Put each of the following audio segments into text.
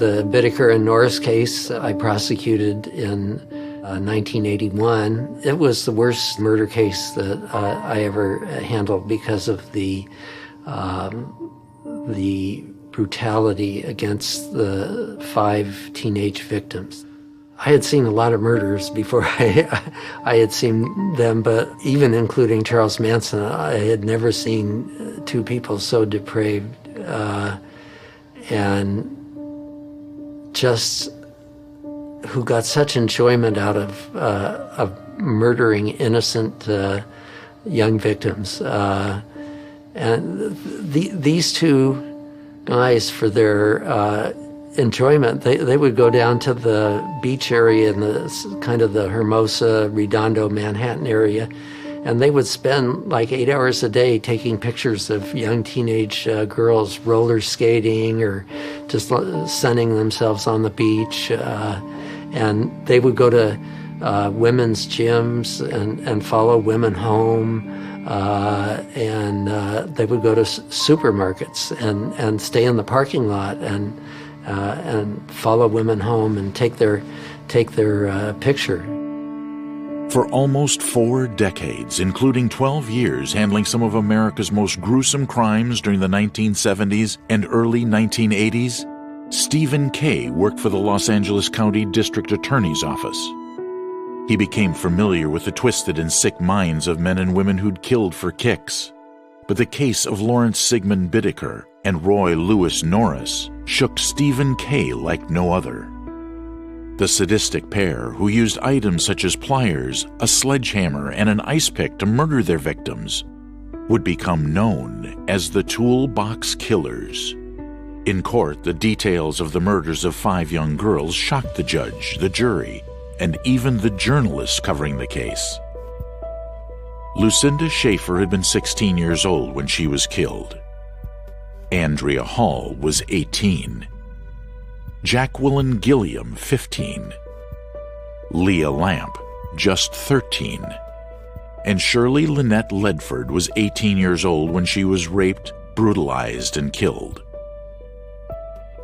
The Bittaker and Norris case I prosecuted in 1981. It was the worst murder case that I ever handled because of the brutality against the 5 teenage victims. I had seen a lot of murders before I had seen them, but even including Charles Manson, I had never seen 2 people so depraved and just who got such enjoyment out of murdering innocent young victims. And these 2 guys, for their enjoyment, they would go down to the beach area in the kind of the Hermosa, Redondo, Manhattan area, and they would spend like 8 hours a day taking pictures of young teenage girls roller skating or just sunning themselves on the beach. And they would go to women's gyms and follow women home. And they would go to supermarkets and stay in the parking lot and follow women home and take their picture. For almost 4 decades, including 12 years handling some of America's most gruesome crimes during the 1970s and early 1980s, Stephen Kay worked for the Los Angeles County District Attorney's Office. He became familiar with the twisted and sick minds of men and women who'd killed for kicks. But the case of Lawrence Sigmund Bittaker and Roy Lewis Norris shook Stephen Kay like no other. The sadistic pair, who used items such as pliers, a sledgehammer, and an ice pick to murder their victims, would become known as the Toolbox Killers. In court, the details of the murders of 5 young girls shocked the judge, the jury, and even the journalists covering the case. Lucinda Schaefer had been 16 years old when she was killed. Andrea Hall was 18. Jacqueline Gilliam, 15. Leah Lamp, just 13. And Shirley Lynette Ledford was 18 years old when she was raped, brutalized, and killed.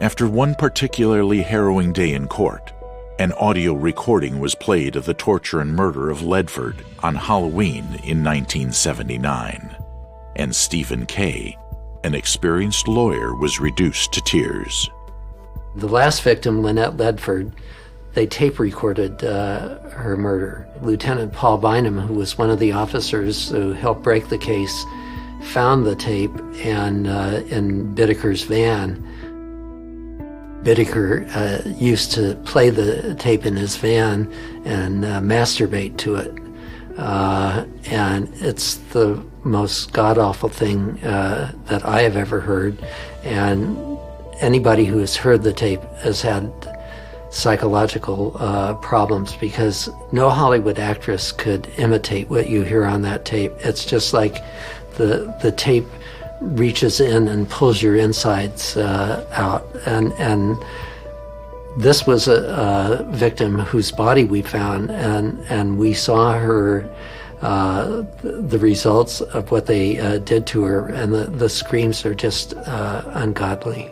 After one particularly harrowing day in court, an audio recording was played of the torture and murder of Ledford on Halloween in 1979, and Stephen Kay, an experienced lawyer, was reduced to tears. The last victim, Lynette Ledford, they tape recorded her murder. Lieutenant Paul Bynum, who was one of the officers who helped break the case, found the tape and in Bittaker's van. Bittaker used to play the tape in his van and masturbate to it. And it's the most god-awful thing that I have ever heard. And anybody who has heard the tape has had psychological problems, because no Hollywood actress could imitate what you hear on that tape. It's just like the tape reaches in and pulls your insides out. And this was a victim whose body we found, and we saw her, the results of what they did to her, and the screams are just ungodly.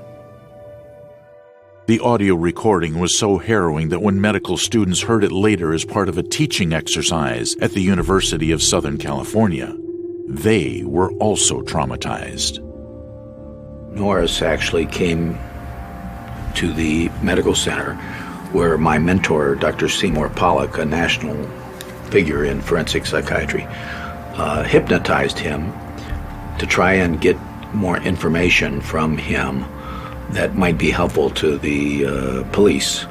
The audio recording was so harrowing that when medical students heard it later as part of a teaching exercise at the University of Southern California, they were also traumatized. Norris actually came to the medical center where my mentor, Dr. Seymour Pollack, a national figure in forensic psychiatry, hypnotized him to try and get more information from him that might be helpful to the police.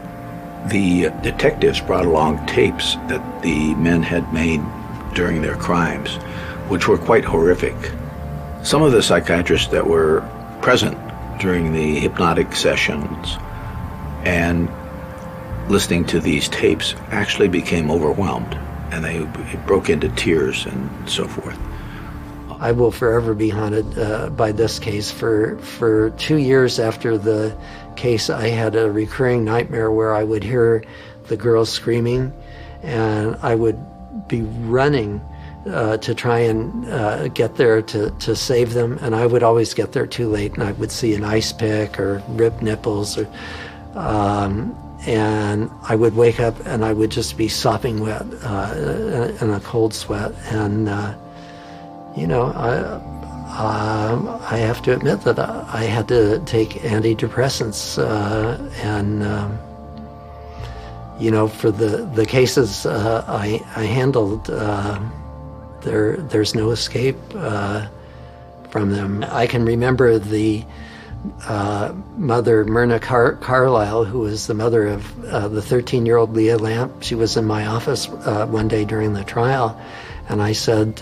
The detectives brought along tapes that the men had made during their crimes, which were quite horrific. Some of the psychiatrists that were present during the hypnotic sessions and listening to these tapes actually became overwhelmed, and they broke into tears and so forth. I will forever be haunted by this case. For 2 years after the case, I had a recurring nightmare where I would hear the girls screaming, and I would be running to try and get there to save them, and I would always get there too late, and I would see an ice pick or ripped nipples. And I would wake up and I would just be sopping wet in a cold sweat. And, I have to admit that I had to take antidepressants. For the cases I handled, there's no escape from them. I can remember the mother, Myrna Carlisle, who was the mother of the 13-year-old Leah Lamp. She was in my office one day during the trial, and I said,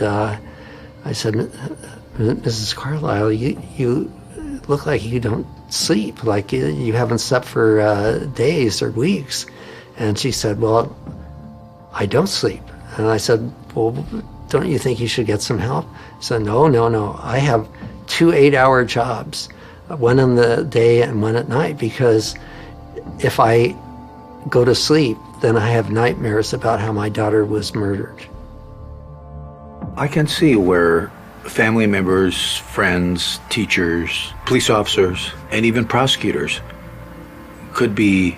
Mrs. Carlisle, you look like you don't sleep, like you haven't slept for days or weeks. And she said, well, I don't sleep. And I said, well, don't you think you should get some help? She said, no, I have 2 8-hour jobs, one in the day and one at night, because if I go to sleep, then I have nightmares about how my daughter was murdered. I can see where family members, friends, teachers, police officers, and even prosecutors could be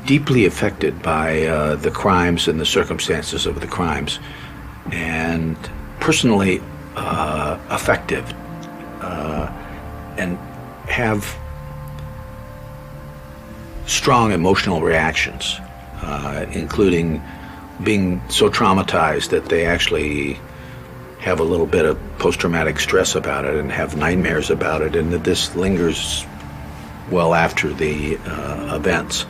deeply affected by the crimes and the circumstances of the crimes, and personally affected, and have strong emotional reactions, including being so traumatized that they actually have a little bit of post-traumatic stress about it and have nightmares about it, and that this lingers well after the events.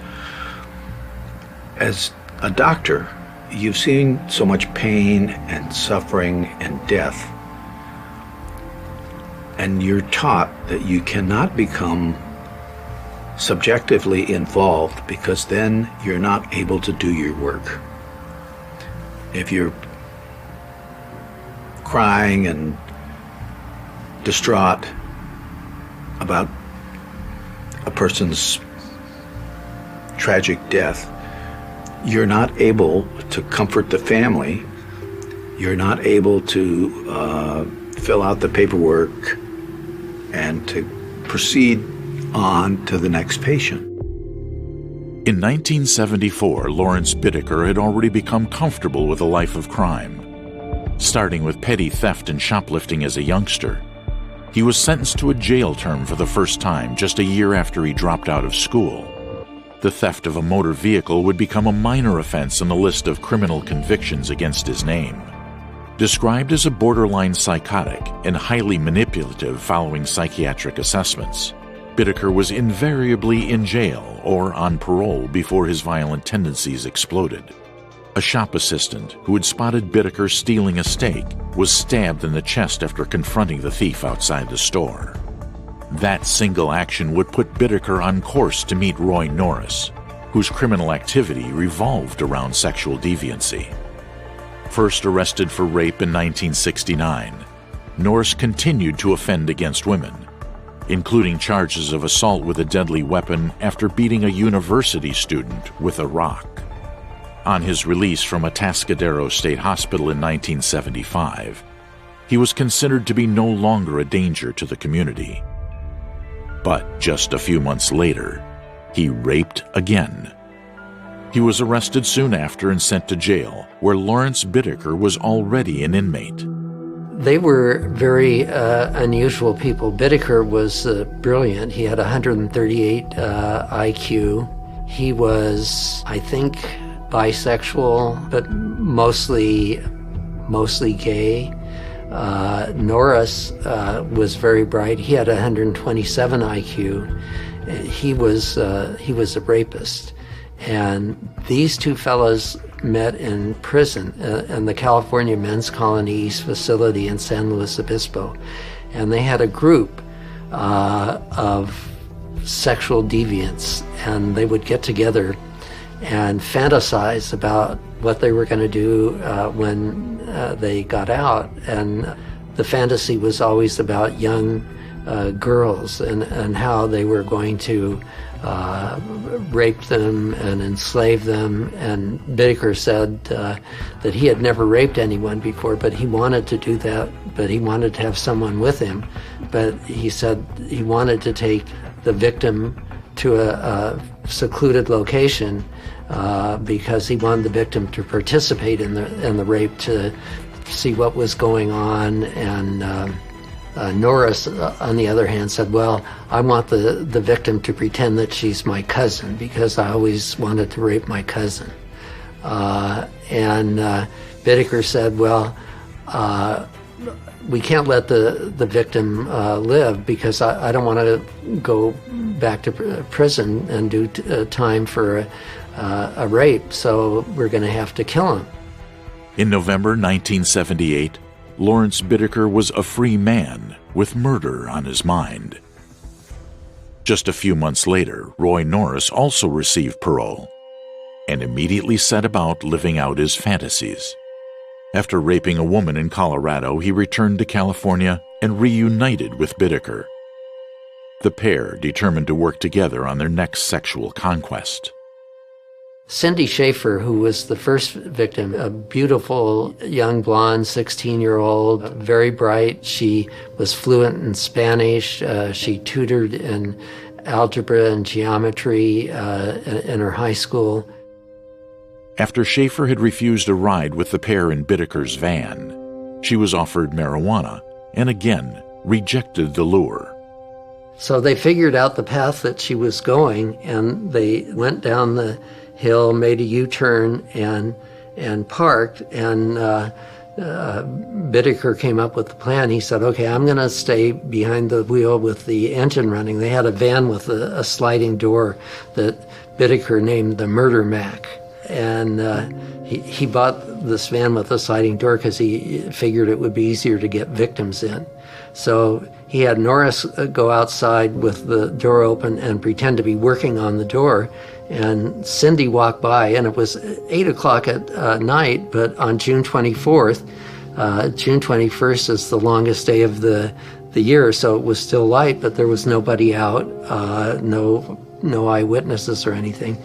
As a doctor, you've seen so much pain and suffering and death, and you're taught that you cannot become subjectively involved, because then you're not able to do your work. If you're crying and distraught about a person's tragic death, you're not able to comfort the family. You're not able to fill out the paperwork and to proceed on to the next patient. In 1974, Lawrence Bittaker had already become comfortable with a life of crime. Starting with petty theft and shoplifting as a youngster, he was sentenced to a jail term for the first time just a year after he dropped out of school. The theft of a motor vehicle would become a minor offense on the list of criminal convictions against his name. Described as a borderline psychotic and highly manipulative following psychiatric assessments, Bittaker was invariably in jail or on parole before his violent tendencies exploded. A shop assistant who had spotted Bittaker stealing a steak was stabbed in the chest after confronting the thief outside the store. That single action would put Bittaker on course to meet Roy Norris, whose criminal activity revolved around sexual deviancy. First arrested for rape in 1969, Norris continued to offend against women, including charges of assault with a deadly weapon after beating a university student with a rock. On his release from Atascadero State Hospital in 1975, he was considered to be no longer a danger to the community. But just a few months later, he raped again. He was arrested soon after and sent to jail, where Lawrence Bittaker was already an inmate. They were very unusual people. Bittaker was brilliant. He had 138 IQ. He was, I think, bisexual, but mostly gay. Norris was very bright. He had 127 IQ. He was a rapist. And these two fellows met in prison in the California Men's Colony East facility in San Luis Obispo. And they had a group of sexual deviants, and they would get together and fantasize about what they were going to do when they got out. And the fantasy was always about young girls and how they were going to rape them and enslave them. And Bittaker said that he had never raped anyone before, but he wanted to do that, but he wanted to have someone with him. But he said he wanted to take the victim to a secluded location because he wanted the victim to participate in the rape, to see what was going on. And Norris, on the other hand, said, well, I want the victim to pretend that she's my cousin because I always wanted to rape my cousin. And Bittaker said, well, we can't let the victim live because I don't want to go back to prison and do time for a rape, so we're going to have to kill him. In November 1978, Lawrence Bittaker was a free man with murder on his mind. Just a few months later, Roy Norris also received parole and immediately set about living out his fantasies. After raping a woman in Colorado, he returned to California and reunited with Bittaker. The pair determined to work together on their next sexual conquest. Cindy Schaefer, who was the first victim, a beautiful young blonde 16-year-old, very bright. She was fluent in Spanish. She tutored in algebra and geometry in her high school. After Schaefer had refused a ride with the pair in Bittaker's van, she was offered marijuana and again rejected the lure. So they figured out the path that she was going, and they went down the hill, made a U-turn, and parked. And Bittaker came up with the plan. He said, okay, I'm going to stay behind the wheel with the engine running. They had a van with a sliding door that Bittaker named the Murder Mac. And he bought this van with a sliding door because he figured it would be easier to get victims in. So he had Norris go outside with the door open and pretend to be working on the door. And Cindy walked by, and it was 8 o'clock at night, but on June 24th, June 21st is the longest day of the year, so it was still light, but there was nobody out, no eyewitnesses or anything.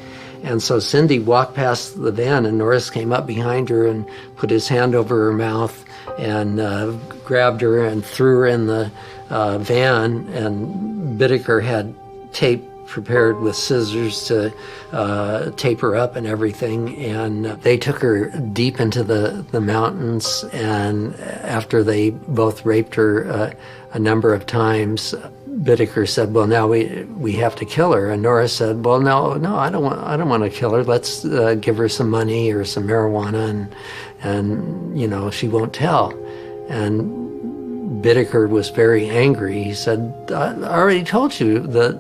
And so Cindy walked past the van, and Norris came up behind her and put his hand over her mouth and grabbed her and threw her in the van. And Bittaker had tape prepared with scissors to tape her up and everything. And they took her deep into the mountains. And after they both raped her a number of times, Bittaker said, well, now we have to kill her. And Norris said, well, no, I don't want to kill her. Let's give her some money or some marijuana, and you know, she won't tell. And Bittaker was very angry. He said, I already told you that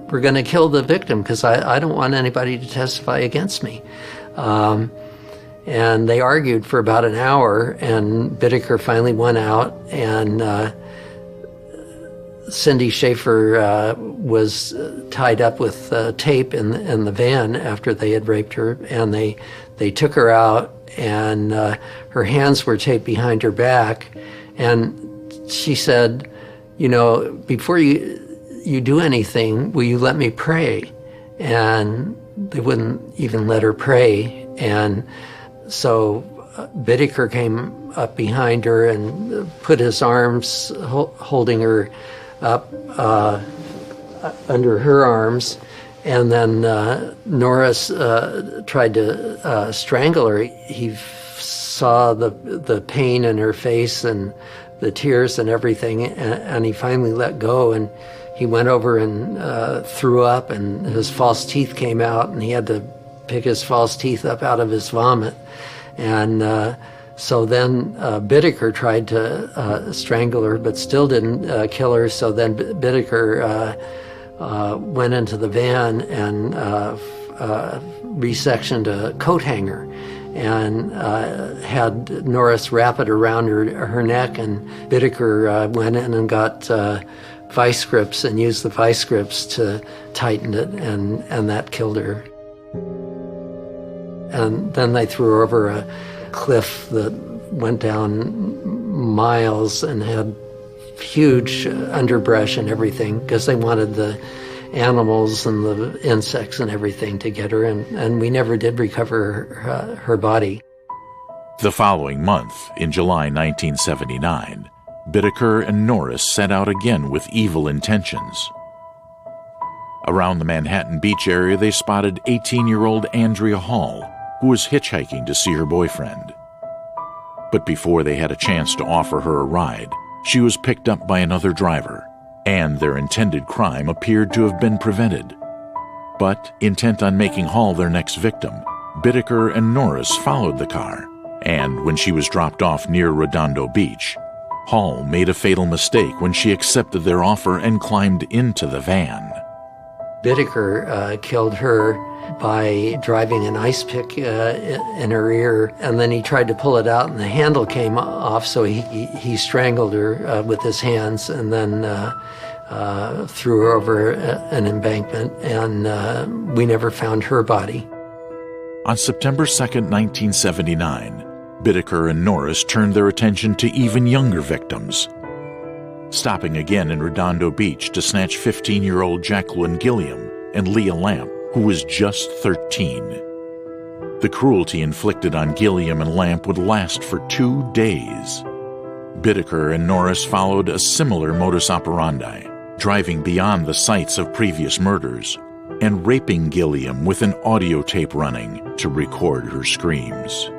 we're going to kill the victim because I don't want anybody to testify against me. And they argued for about an hour, and Bittaker finally went out, and Cindy Schaefer was tied up with tape in the van after they had raped her, and they took her out, and her hands were taped behind her back. And she said, you know, before you do anything, will you let me pray? And they wouldn't even let her pray. And so Bittaker came up behind her and put his arms holding her up under her arms, and then Norris tried to strangle her. He saw the pain in her face and the tears and everything, and he finally let go, and he went over and threw up, and his false teeth came out, and he had to pick his false teeth up out of his vomit. And so then Bittaker tried to strangle her, but still didn't kill her. So then Bittaker went into the van and resectioned a coat hanger and had Norris wrap it around her neck. And Bittaker went in and got vice grips and used the vice grips to tighten it, and that killed her. And then they threw her over a cliff that went down miles and had huge underbrush and everything because they wanted the animals and the insects and everything to get her, and we never did recover her body. The following month, in July 1979, Bittaker and Norris set out again with evil intentions. Around the Manhattan Beach area, they spotted 18-year-old Andrea Hall, who was hitchhiking to see her boyfriend. But before they had a chance to offer her a ride, she was picked up by another driver, and their intended crime appeared to have been prevented. But, intent on making Hall their next victim, Bittaker and Norris followed the car, and when she was dropped off near Redondo Beach, Hall made a fatal mistake when she accepted their offer and climbed into the van. Bittaker killed her by driving an ice pick in her ear, and then he tried to pull it out and the handle came off, so he strangled her with his hands and then threw her over an embankment, and we never found her body. On September 2nd, 1979, Bittaker and Norris turned their attention to even younger victims, stopping again in Redondo Beach to snatch 15-year-old Jacqueline Gilliam and Leah Lamp, who was just 13. The cruelty inflicted on Gilliam and Lamp would last for 2 days. Bittaker and Norris followed a similar modus operandi, driving beyond the sites of previous murders and raping Gilliam with an audio tape running to record her screams.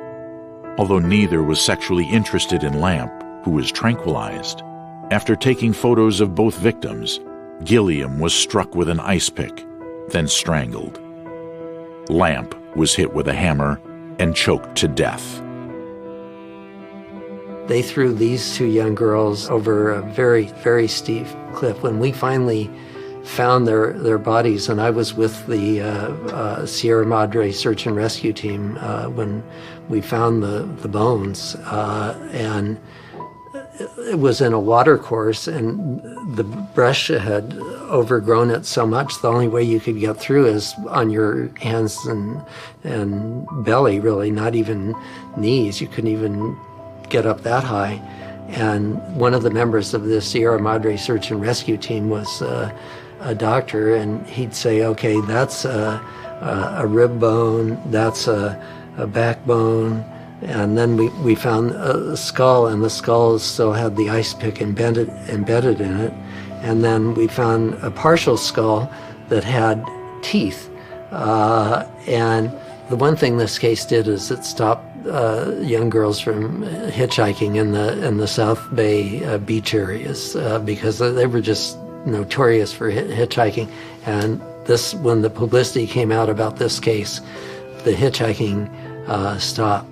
Although neither was sexually interested in Lamp, who was tranquilized, after taking photos of both victims, Gilliam was struck with an ice pick, then strangled. Lamp was hit with a hammer and choked to death. They threw these two young girls over a very, very steep cliff. When we finally found their bodies, and I was with the Sierra Madre search and rescue team when we found the bones, and it was in a water course, and the brush had overgrown it so much the only way you could get through is on your hands and belly, really, not even knees. You couldn't even get up that high. And one of the members of the Sierra Madre search and rescue team was a doctor, and he'd say, okay, that's a rib bone, that's a backbone. And then we found a skull, and the skull still had the ice pick embedded in it. And then we found a partial skull that had teeth. And the one thing this case did is it stopped young girls from hitchhiking in the South Bay beach areas because they were just notorious for hitchhiking. And when the publicity came out about this case, the hitchhiking stopped.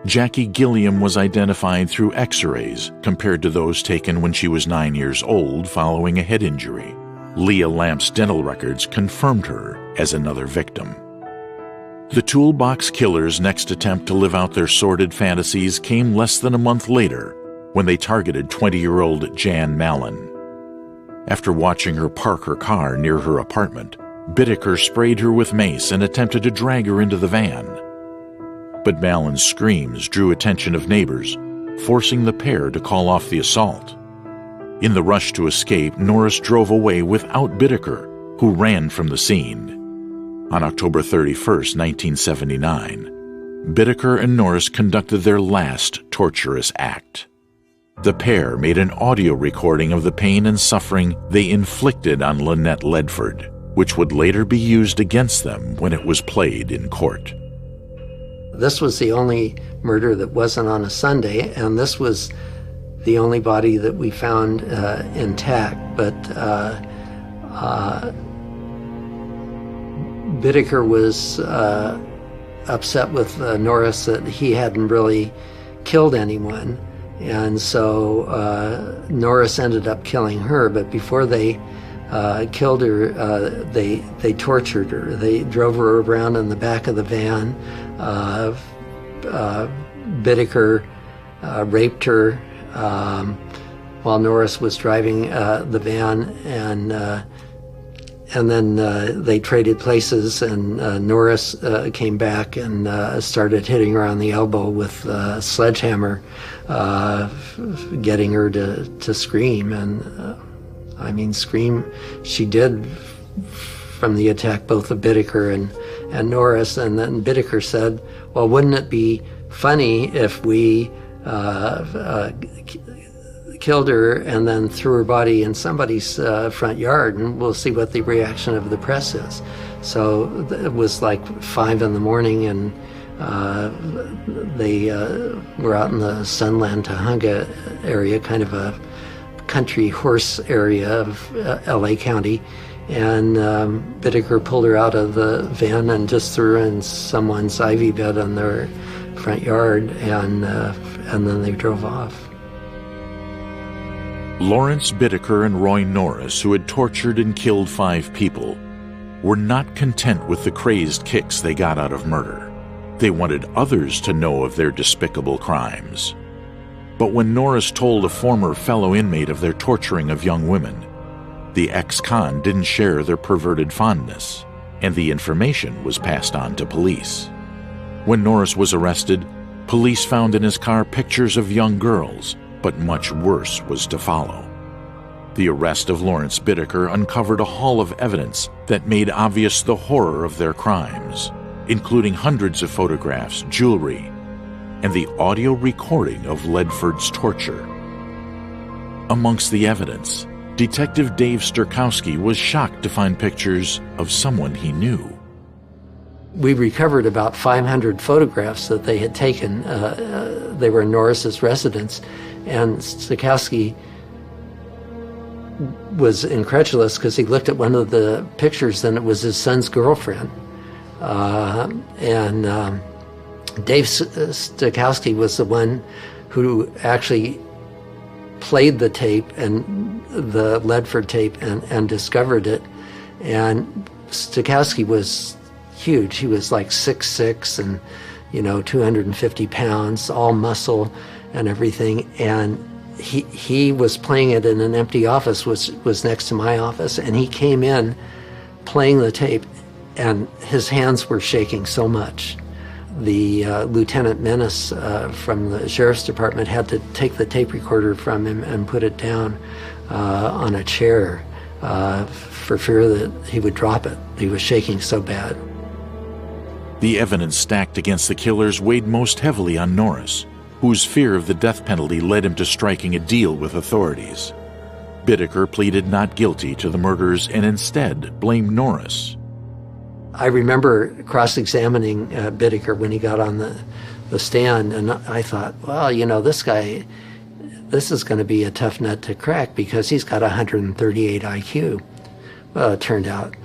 Jackie Gilliam was identified through X-rays compared to those taken when she was 9 years old following a head injury. Leah Lamp's dental records confirmed her as another victim. The Toolbox Killer's next attempt to live out their sordid fantasies came less than a month later when they targeted 20-year-old Jan Mallon. After watching her park her car near her apartment, Bittaker sprayed her with mace and attempted to drag her into the van. But Mallon's screams drew attention of neighbors, forcing the pair to call off the assault. In the rush to escape, Norris drove away without Bittaker, who ran from the scene. On October 31st, 1979, Bittaker and Norris conducted their last torturous act. The pair made an audio recording of the pain and suffering they inflicted on Lynette Ledford, which would later be used against them when it was played in court. This was the only murder that wasn't on a Sunday, and this was the only body that we found intact. But Bittaker was upset with Norris that he hadn't really killed anyone, and so Norris ended up killing her. But before they killed her, they tortured her. They drove her around in the back of the van. Bittaker raped her while Norris was driving the van, and then they traded places, and Norris came back and started hitting her on the elbow with a sledgehammer, getting her to scream. And I mean, scream she did from the attack, both of Bittaker and Norris. And then Bittaker said, well, wouldn't it be funny if we killed her and then threw her body in somebody's front yard, and we'll see what the reaction of the press is. So it was like 5 in the morning, and they were out in the Sunland Tujunga area, kind of a country horse area of LA County, and Bittaker pulled her out of the van and just threw her in someone's ivy bed on their front yard, and then they drove off. Lawrence Bittaker and Roy Norris, who had tortured and killed 5 people, were not content with the crazed kicks they got out of murder. They wanted others to know of their despicable crimes. But when Norris told a former fellow inmate of their torturing of young women, the ex-con didn't share their perverted fondness, and the information was passed on to police. When Norris was arrested, police found in his car pictures of young girls, but much worse was to follow. The arrest of Lawrence Bittaker uncovered a haul of evidence that made obvious the horror of their crimes, including hundreds of photographs, jewelry, and the audio recording of Ledford's torture. Amongst the evidence, Detective Dave Sterkowski was shocked to find pictures of someone he knew. We recovered about 500 photographs that they had taken. They were in Norris's residence, and Sterkowski was incredulous because he looked at one of the pictures and it was his son's girlfriend. Dave Sterkowski was the one who actually played the tape, and the Ledford tape, and discovered it. And Sterkowski was huge. He was like 6'6" and 250 pounds, all muscle and everything. And he was playing it in an empty office, which was next to my office, and he came in playing the tape, and his hands were shaking so much. The Lieutenant Menace from the Sheriff's Department had to take the tape recorder from him and put it down on a chair for fear that he would drop it. He was shaking so bad. The evidence stacked against the killers weighed most heavily on Norris, whose fear of the death penalty led him to striking a deal with authorities. Bittaker pleaded not guilty to the murders and instead blamed Norris. I remember cross-examining Bittaker when he got on the stand, and I thought, well, this guy, this is going to be a tough nut to crack because he's got 138 IQ. Well, it turned out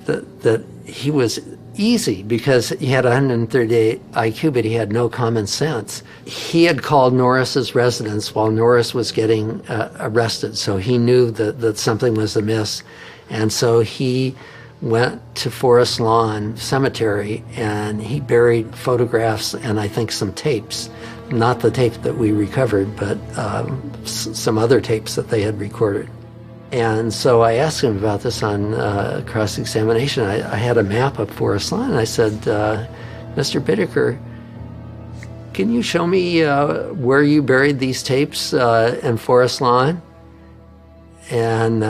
that he was easy because he had 138 IQ, but he had no common sense. He had called Norris's residence while Norris was getting arrested, so he knew that something was amiss, and so he went to Forest Lawn Cemetery and he buried photographs and I think some tapes, not the tape that we recovered, but some other tapes that they had recorded. And so I asked him about this on cross-examination. I had a map of Forest Lawn, and I said, Mr. Bittaker, can you show me where you buried these tapes in Forest Lawn? And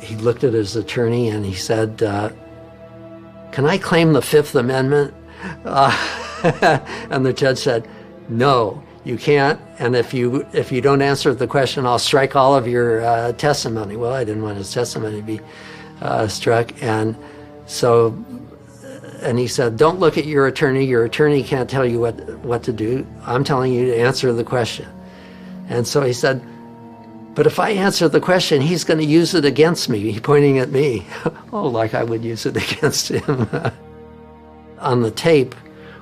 he looked at his attorney and he said, can I claim the Fifth Amendment? And the judge said, no, you can't. And if you don't answer the question, I'll strike all of your testimony. Well, I didn't want his testimony to be struck. And he said, don't look at your attorney. Your attorney can't tell you what to do. I'm telling you to answer the question. And so he said, but if I answer the question, he's going to use it against me. He's pointing at me. Oh, like I would use it against him. On the tape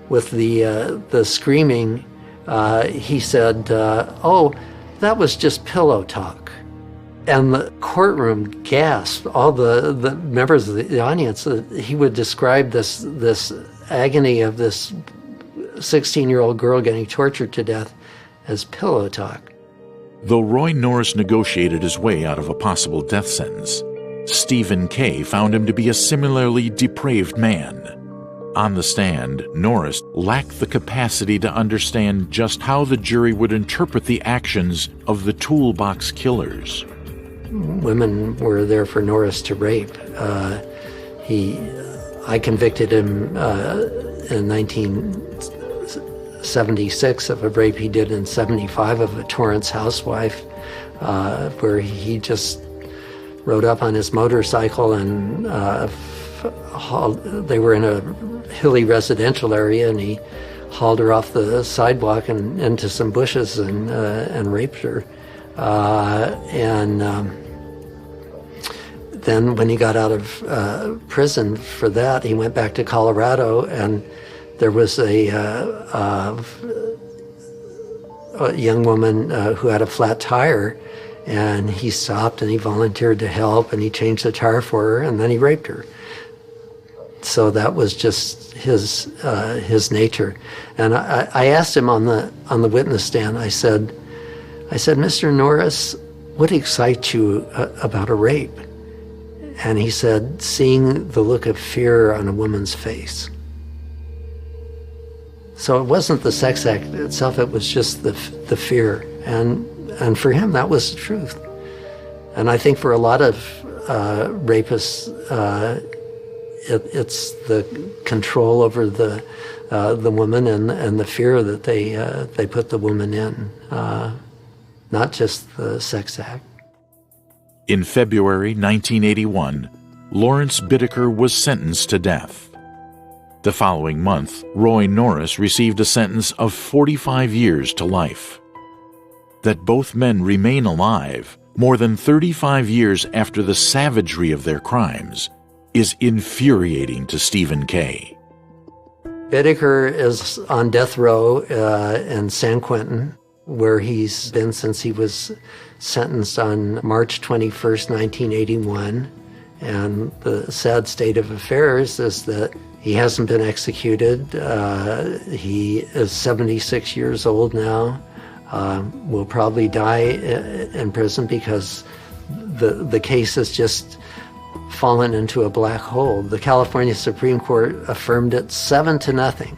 with the screaming, he said, oh, that was just pillow talk. And the courtroom gasped, all the members of the audience. He would describe this agony of this 16-year-old girl getting tortured to death as pillow talk. Though Roy Norris negotiated his way out of a possible death sentence, Stephen Kay found him to be a similarly depraved man. On the stand, Norris lacked the capacity to understand just how the jury would interpret the actions of the Toolbox killers. Women were there for Norris to rape. I convicted him in 19 76 of a rape he did in 75 of a Torrance housewife, where he just rode up on his motorcycle and they were in a hilly residential area, and he hauled her off the sidewalk and into some bushes and raped her. Then when he got out of prison for that, he went back to Colorado, and there was a young woman who had a flat tire, and he stopped and he volunteered to help, and he changed the tire for her, and then he raped her. So that was just his nature. And I asked him on the witness stand, I said, Mr. Norris, what excites you about a rape? And he said, seeing the look of fear on a woman's face. So it wasn't the sex act itself, it was just the fear. And for him, that was the truth. And I think for a lot of rapists, it's the control over the woman and the fear that they put the woman in, not just the sex act. In February 1981, Lawrence Bittaker was sentenced to death. The following month, Roy Norris received a sentence of 45 years to life. That both men remain alive more than 35 years after the savagery of their crimes is infuriating to Stephen Kay. Bittaker is on death row in San Quentin, where he's been since he was sentenced on March 21st, 1981. And the sad state of affairs is that he hasn't been executed. He is 76 years old now. Will probably die in prison because the case has just fallen into a black hole. The California Supreme Court affirmed it 7-0.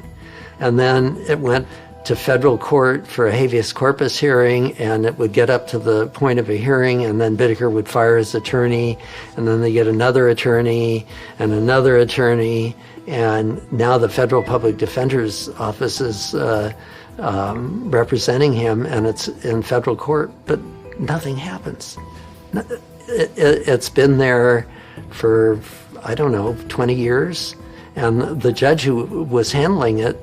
And then it went to federal court for a habeas corpus hearing, and it would get up to the point of a hearing, and then Bittaker would fire his attorney, and then they get another attorney, and now the federal public defender's office is representing him, and it's in federal court, but nothing happens. It's been there for, 20 years, and the judge who was handling it,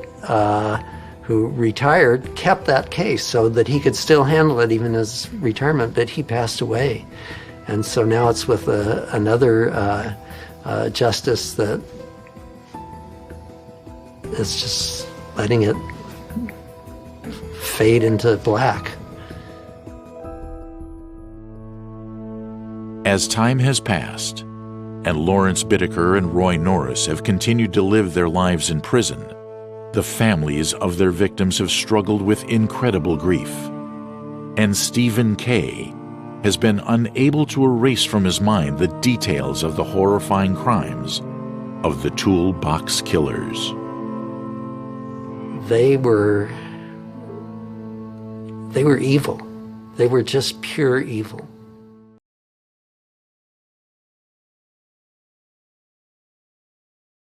who retired, kept that case so that he could still handle it even as retirement, but he passed away. And so now it's with another justice that is just letting it fade into black. As time has passed, and Lawrence Bittaker and Roy Norris have continued to live their lives in prison, the families of their victims have struggled with incredible grief. And Stephen Kay has been unable to erase from his mind the details of the horrifying crimes of the Toolbox Killers. They were evil. They were just pure evil.